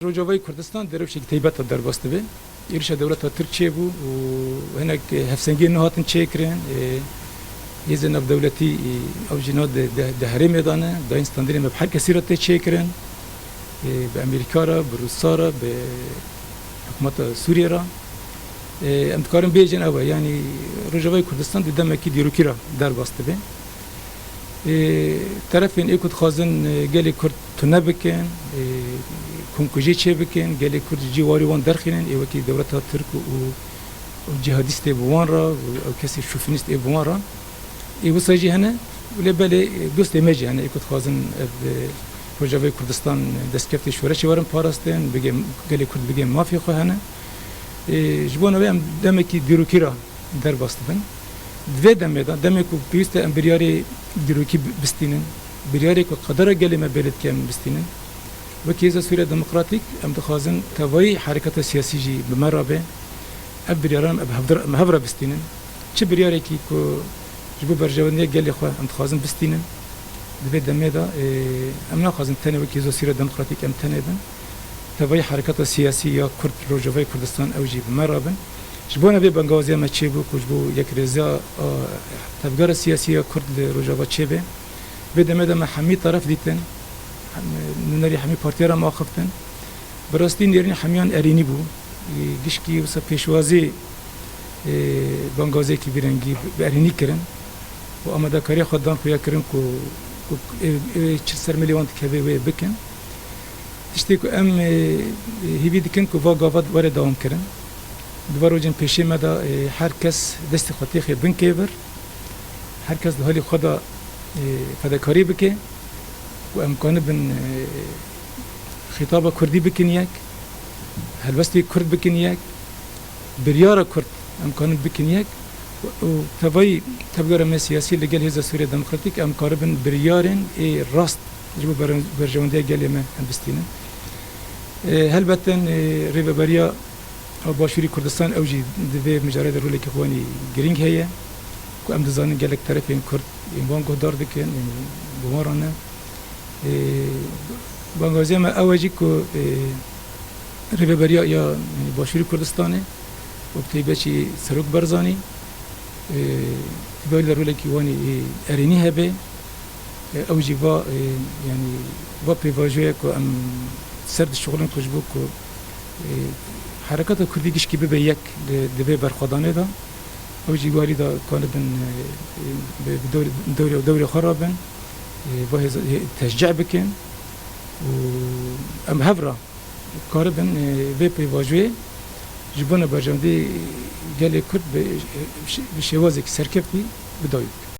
روجاوای Kurdistan در روش تیبت در باسته به Irish دولت ترکیه بو و هناك هفسنگی نهاتن چیکرن یه نب دولتی او جناد دهری میدانه دا این استانداری مبحر کسی را چیکرن به امریکا را به روسا را به حکومت سوریه را امتکارم بیجن اوه یعنی روجاوای کردستان دیدم کی دیروکی را در باسته به طرفین ایکود خازن گلی کرد تو نبکن کنکوژی چه بکن گلی کرد جواری وان درخینن ای وکی دولت ترک و جهادیست بوان را و کسی شوفینیست بوان را ای وسایجی هنه ولی بله دوست میجی هنه ایکود خازن روجاوای کردستان دستکفت شورشی وارم پاراستن بگه گلی کرد بگه مافی خو هنه جبونا ویم دمکی دیروکی را در باستن دوی دمه کو پیوست امبریاری دیروکی بستینن بریاری کو قدر گلی ما بلد کم بستینن و کیزا سوریه دموکراتیک ام دخوازن توایی حرکت سیاسی جی بمرابه اب بریارم اب مهبره بستینن چه بریاری کی کو جبو برجوانیه گلی خو ام دخوازن بستینن دوی دمه دا ام نخوازن تنه و کیزا سوریه دموکراتیک ام تنه دن توایی حرکت سیاسی یا کرد روجاوای کردستان اوجی بمرابن جبونا بی بنگازی ما چه بو کجبو یک رضا تفکر سیاسی کرد روجاوا چه به بدم دم حمی طرف دیتن نری حمی پارتی را ماخفتن براستی نرین حمیان ارینی بو گشکی وسط پیشوازی بنگازی کی برنگی ارینی کرن و آماده کاری خوددان خویا کرن کو 4 میلیون کبه بکن تشتی کو ام هیوی دکن کو واقعات وارد دوام کرن دوباره جن پیشی مدا هر کس دست خطی خی بن کیبر هر کس ده حالی خدا فداکاری بکه و امکان بن خطاب کردی بکن یک هلوستی کرد بکن یک بریار کرد امکان بکن یک و توایی تبگر ما سیاسی لگل هزا سوریه دموکراتیک امکان بن بریارن راست جبو برجوانده گلی ما هنبستینن هلبتن ریبریا او باشوری کردستان اوجی دوی مجرد رولی که خوانی گرینگ هیه که ام دزانن گلک طرف این کرد این وان گهدار دکن این بوارانه بانگازی ما اوجی که ریبریا یا باشوری کردستانه و بتیبه چی سروک برزانی تبایل رولی که وانی ارینی هبه اوجی با یعنی با پیواجوه که ام سرد شغلن کجبو که حرکت کردی گشکی به یک دوی برخوادانه دا او جیواری دا کانه بن دوری خرابن و تشجع بکن و ام هفرا کاره بن وی پیواجوی جبانه برجامده گلی کرد به شوازی که سرکفتی بدایید